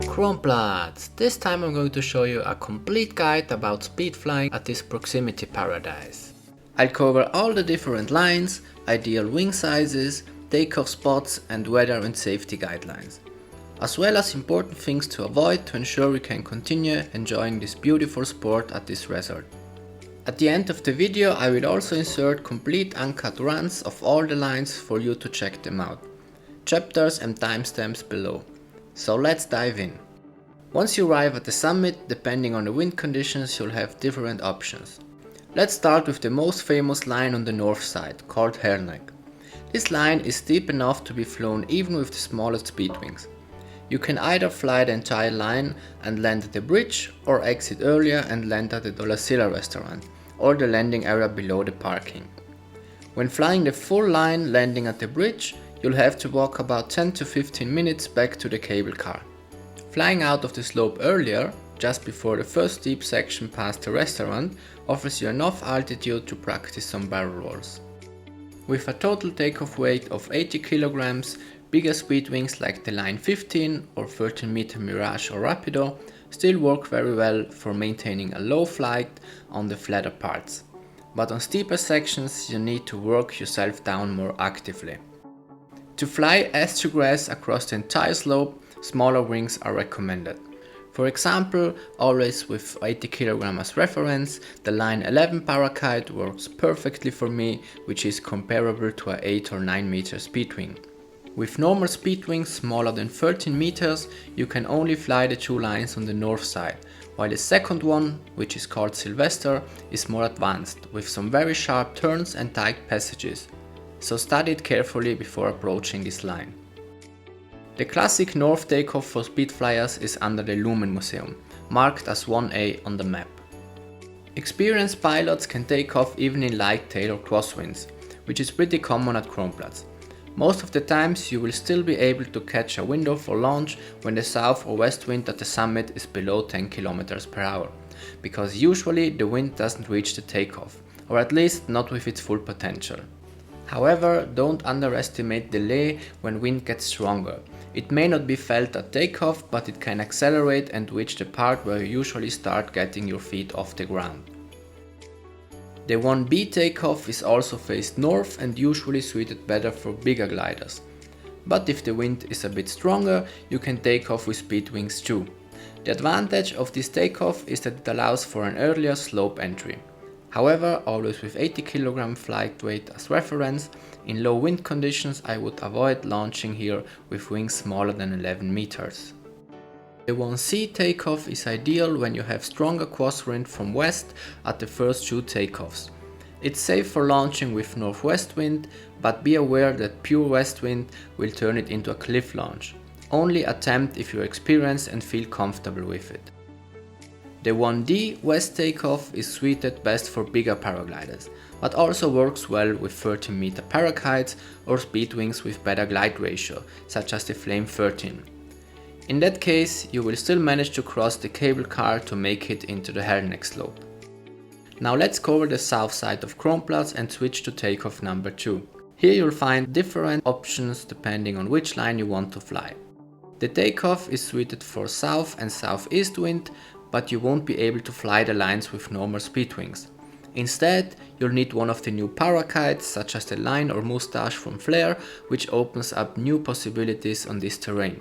Kronplatz! This time I'm going to show you a complete guide about speed flying at this proximity paradise. I'll cover all the different lines, ideal wing sizes, takeoff spots and weather and safety guidelines, as well as important things to avoid to ensure we can continue enjoying this beautiful sport at this resort. At the end of the video I will also insert complete uncut runs of all the lines for you to check them out. Chapters and timestamps below. So let's dive in. Once you arrive at the summit, depending on the wind conditions you'll have different options. Let's start with the most famous line on the north side, called Herneck. This line is steep enough to be flown even with the smallest speed wings. You can either fly the entire line and land at the bridge, or exit earlier and land at the Dolacilla restaurant, or the landing area below the parking. When flying the full line landing at the bridge, you'll have to walk about 10 to 15 minutes back to the cable car. Flying out of the slope earlier, just before the first steep section past the restaurant, offers you enough altitude to practice some barrel rolls. With a total takeoff weight of 80 kilograms, bigger speed wings like the Line 15 or 13 meter Mirage or Rapido still work very well for maintaining a low flight on the flatter parts. But on steeper sections you need to work yourself down more actively. To fly as to grass across the entire slope, smaller wings are recommended. For example, always with 80 kg as reference, the Line 11 Parakite works perfectly for me, which is comparable to a 8 or 9 meter speed wing. With normal speed wings smaller than 13 meters, you can only fly the two lines on the north side, while the second one, which is called Sylvester, is more advanced, with some very sharp turns and tight passages. So study it carefully before approaching this line. The classic north takeoff for speed flyers is under the Lumen Museum, marked as 1A on the map. Experienced pilots can take off even in light tail or crosswinds, which is pretty common at Kronplatz. Most of the times you will still be able to catch a window for launch when the south or west wind at the summit is below 10 km per hour, because usually the wind doesn't reach the takeoff, or at least not with its full potential. However, don't underestimate delay when wind gets stronger. It may not be felt at takeoff, but it can accelerate and reach the part where you usually start getting your feet off the ground. The 1B takeoff is also faced north and usually suited better for bigger gliders. But if the wind is a bit stronger, you can take off with speed wings too. The advantage of this takeoff is that it allows for an earlier slope entry. However, always with 80 kg flight weight as reference, in low wind conditions I would avoid launching here with wings smaller than 11 meters. The 1C takeoff is ideal when you have stronger crosswind from west at the first two takeoffs. It's safe for launching with northwest wind, but be aware that pure west wind will turn it into a cliff launch. Only attempt if you're experienced and feel comfortable with it. The 1D west takeoff is suited best for bigger paragliders, but also works well with 13 meter parakites or speed wings with better glide ratio, such as the Flame 13. In that case, you will still manage to cross the cable car to make it into the Herneck slope. Now let's cover the south side of Kronplatz and switch to takeoff number 2. Here you'll find different options depending on which line you want to fly. The takeoff is suited for south and southeast wind, but you won't be able to fly the lines with normal speed wings. Instead, you'll need one of the new parakites such as the Line or Moustache from Flare, which opens up new possibilities on this terrain.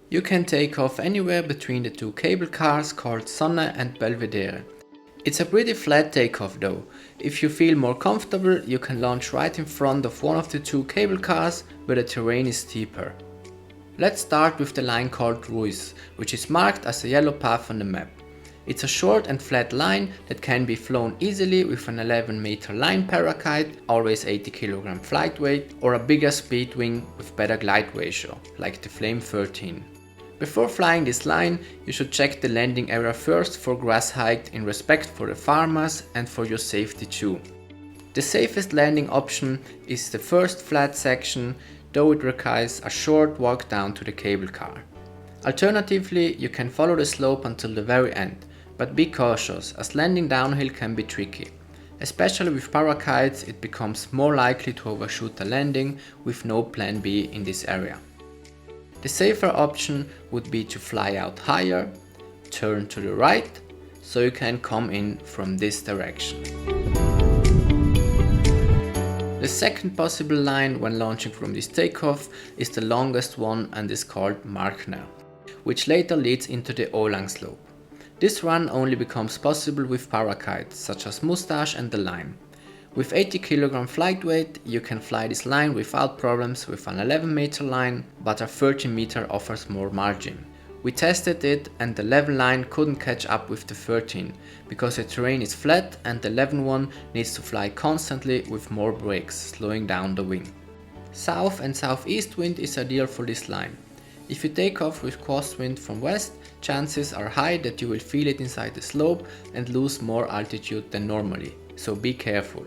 You can take off anywhere between the two cable cars called Sonne and Belvedere. It's a pretty flat takeoff though. If you feel more comfortable, you can launch right in front of one of the two cable cars where the terrain is steeper. Let's start with the line called Ruiz, which is marked as a yellow path on the map. It's a short and flat line that can be flown easily with an 11 meter line parakite, always 80 kg flight weight, or a bigger speed wing with better glide ratio, like the Flame 13. Before flying this line, you should check the landing area first for grass height in respect for the farmers and for your safety too. The safest landing option is the first flat section, though it requires a short walk down to the cable car. Alternatively, you can follow the slope until the very end, but be cautious as landing downhill can be tricky. Especially with parakites, it becomes more likely to overshoot a landing with no plan B in this area. The The safer option would be to fly out higher, turn to the right, so you can come in from this direction. The second possible line when launching from this takeoff is the longest one and is called Markner, which later leads into the Olang slope. This run only becomes possible with parakites such as Moustache and the Line. With 80 kg flight weight, you can fly this line without problems with an 11 meter line, but a 13 meter offers more margin. We tested it and the 11 line couldn't catch up with the 13 because the terrain is flat and the 11 one needs to fly constantly with more brakes, slowing down the wing. South and southeast wind is ideal for this line. If you take off with crosswind from west, chances are high that you will feel it inside the slope and lose more altitude than normally, so be careful.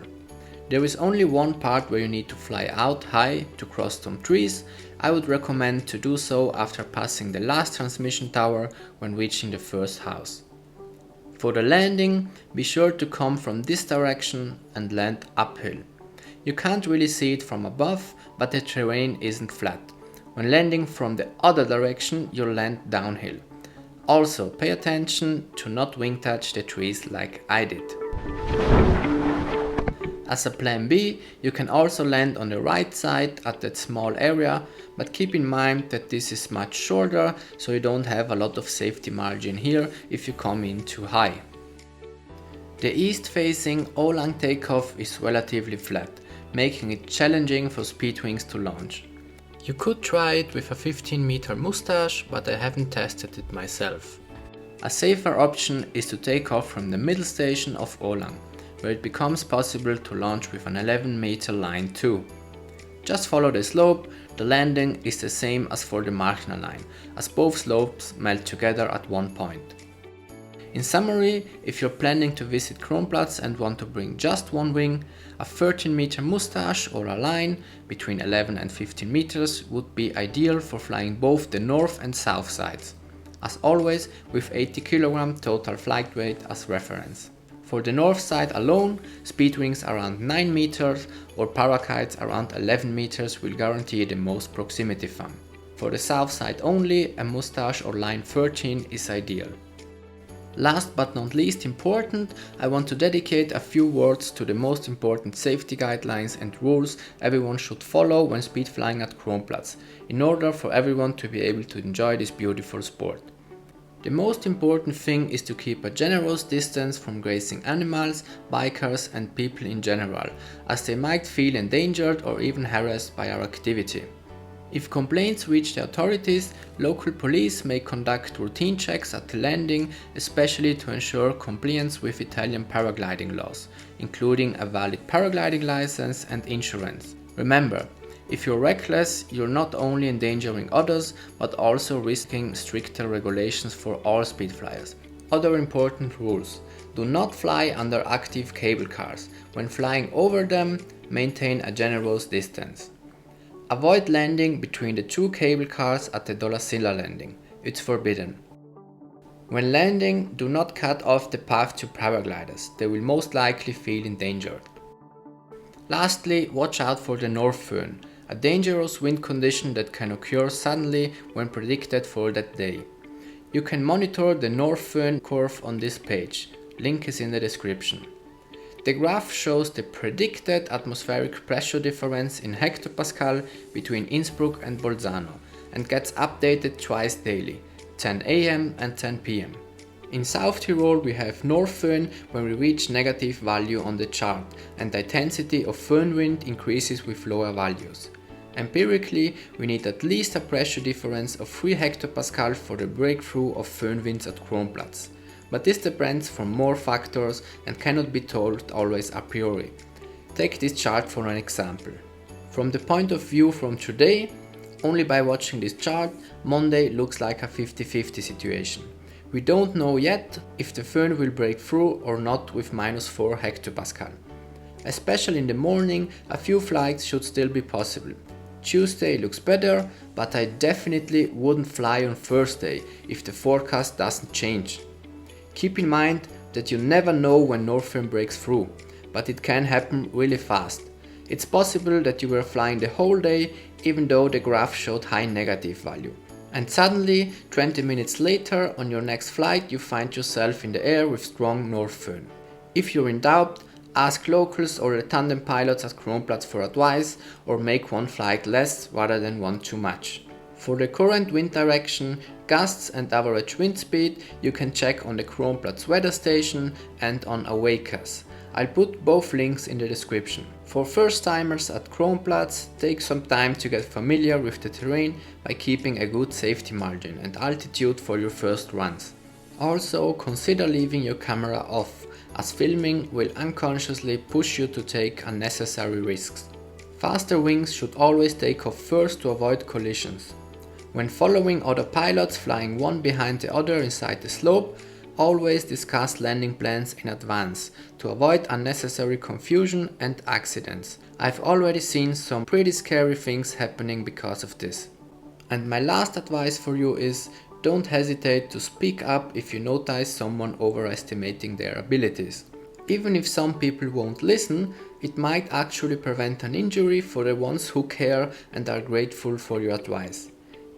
There is only one part where you need to fly out high to cross some trees. I would recommend to do so after passing the last transmission tower when reaching the first house. For the landing, be sure to come from this direction and land uphill. You can't really see it from above, but the terrain isn't flat. When landing from the other direction, you'll land downhill. Also, pay attention to not wing touch the trees like I did. As a plan B, you can also land on the right side at that small area, but keep in mind that this is much shorter, so you don't have a lot of safety margin here if you come in too high. The east-facing Olang takeoff is relatively flat, making it challenging for Speedwings to launch. You could try it with a 15 meter Moustache, but I haven't tested it myself. A safer option is to take off from the middle station of Olang, where it becomes possible to launch with an 11 meter line too. Just follow the slope, the landing is the same as for the Markner line, as both slopes melt together at one point. In summary, if you're planning to visit Kronplatz and want to bring just one wing, a 13 meter Moustache or a Line between 11 and 15 meters would be ideal for flying both the north and south sides. As always, with 80 kg total flight weight as reference. For the north side alone, Speedwings around 9 meters or parakites around 11 meters will guarantee the most proximity fun. For the south side only, a Moustache or Line 13 is ideal. Last but not least important, I want to dedicate a few words to the most important safety guidelines and rules everyone should follow when speed flying at Kronplatz, in order for everyone to be able to enjoy this beautiful sport. The most important thing is to keep a generous distance from grazing animals, bikers and people in general, as they might feel endangered or even harassed by our activity. If complaints reach the authorities, local police may conduct routine checks at the landing, especially to ensure compliance with Italian paragliding laws, including a valid paragliding license and insurance. Remember, if you're reckless, you're not only endangering others, but also risking stricter regulations for all speed flyers. Other important rules: do not fly under active cable cars. When flying over them, maintain a generous distance. Avoid landing between the two cable cars at the Dolasilla landing. It's forbidden. When landing, do not cut off the path to paragliders. They will most likely feel endangered. Lastly, watch out for the North Föhn, a dangerous wind condition that can occur suddenly when predicted for that day. You can monitor the North Föhn curve on this page. Link is in the description. The graph shows the predicted atmospheric pressure difference in hectopascal between Innsbruck and Bolzano and gets updated twice daily, 10 am and 10 pm. In South Tyrol we have North Föhn when we reach negative value on the chart and the intensity of föhn wind increases with lower values. Empirically, we need at least a pressure difference of 3 hectopascal for the breakthrough of föhn winds at Kronplatz. But this depends from more factors and cannot be told always a priori. Take this chart for an example. From the point of view from today, only by watching this chart, Monday looks like a 50-50 situation. We don't know yet if the föhn will break through or not with -4 hectopascal. Especially in the morning, a few flights should still be possible. Tuesday looks better, but I definitely wouldn't fly on Thursday if the forecast doesn't change. Keep in mind that you never know when North Föhn breaks through, but it can happen really fast. It's possible that you were flying the whole day even though the graph showed high negative value. And suddenly, 20 minutes later, on your next flight, you find yourself in the air with strong north föhn. If you're in doubt, ask locals or the tandem pilots at Kronplatz for advice, or make one flight less rather than one too much. For the current wind direction, gusts and average wind speed, you can check on the Kronplatz weather station and on Awakas. I'll put both links in the description. For first timers at Kronplatz, take some time to get familiar with the terrain by keeping a good safety margin and altitude for your first runs. Also, consider leaving your camera off, as filming will unconsciously push you to take unnecessary risks. Faster wings should always take off first to avoid collisions. When following other pilots flying one behind the other inside the slope, always discuss landing plans in advance to avoid unnecessary confusion and accidents. I've already seen some pretty scary things happening because of this. And my last advice for you is, don't hesitate to speak up if you notice someone overestimating their abilities. Even if some people won't listen, it might actually prevent an injury for the ones who care and are grateful for your advice.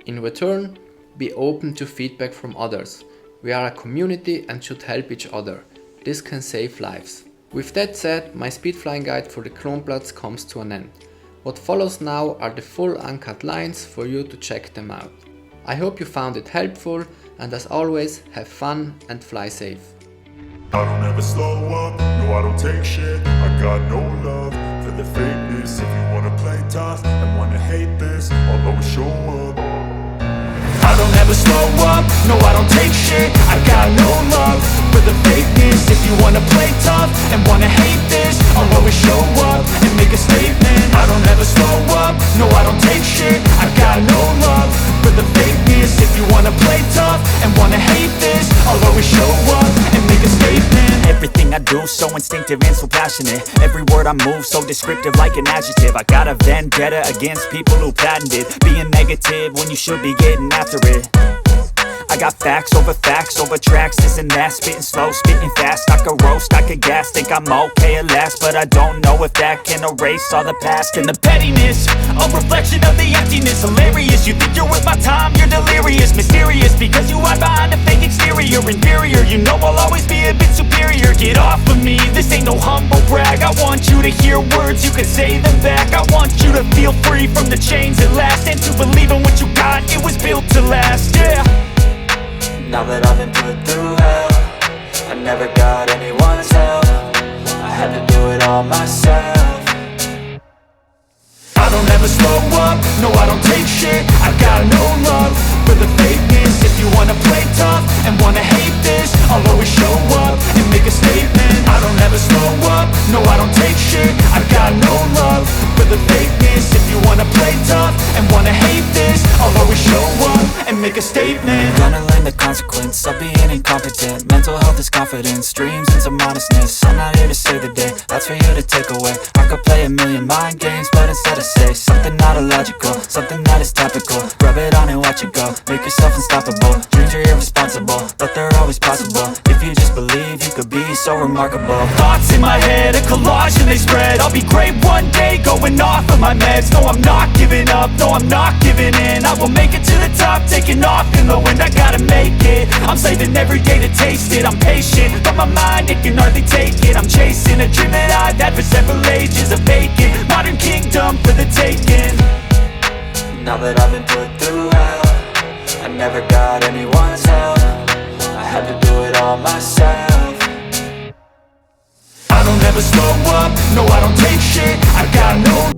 In return, be open to feedback from others. We are a community and should help each other. This can save lives. With that said, my speed flying guide for the Kronplatz comes to an end. What follows now are the full uncut lines for you to check them out. I hope you found it helpful, and as always, have fun and fly safe. I don't ever slow up, no I don't take shit. I got no love for the fakeness. If you wanna play tough and wanna hate this, I'll always show up. I don't ever slow up, no I don't take shit. I got no love for the fakeness. If you wanna play tough and wanna hate this, I'll always show up and make a statement. I don't ever slow up, no I don't take shit. I got no love for the fakeness. If you wanna play tough and wanna hate this, I'll always show up and make a statement. Everything I do so instinctive and so passionate. Every word I move so descriptive like an adjective. I got a vendetta against people who patented being negative when you should be getting after it. I got facts over tracks, this and that. Spitting slow, spitting fast, I could roast, I could gas. Think I'm okay at last, but I don't know if that can erase all the past. And the pettiness, a reflection of the emptiness. Hilarious, you think you're worth my time, you're delirious. Mysterious, because you hide behind a fake exterior. Inferior, you know I'll always be a bit superior. Get off of me, this ain't no humble brag. I want you to hear words, you can say them back. I want you to feel free from the chains at last, and to believe in what you got, it was built to last, yeah. Now that I've been put through hell, I never got anyone's help. I had to do it all myself. I don't ever slow up, no I don't take shit. I got no love for the fakeness. If you wanna play tough and wanna hate this, I'll always show up and make a statement. I don't ever slow up, no I don't take shit. I got no love for the fakeness. If you wanna play tough and wanna hate this, I'll always show up and make a statement. Gonna learn the consequence of being incompetent. Mental health is confidence, dreams and some honestness. I'm not here to save the day, that's for you to take away. I could play a million mind games, but instead I say something not illogical, something that is topical. Rub it on and watch it go, make yourself unstoppable. Dreams are irresponsible, but they're always possible. If you just believe, you could be so remarkable. Thoughts in my head, a collage and they spread. I'll be great one day, going off of my meds. No I'm not giving up, no I'm not giving in. I will make it to the top, taking off in the wind. I gotta make it, I'm saving every day to taste it. I'm patient, but my mind, it can hardly take it. I'm chasing a dream that I've had for several ages. A vacant, modern kingdom for the taking. Now that I've been put through hell, I never got anyone's help. I had to do it all myself. I don't ever slow up, no I don't take shit. I got no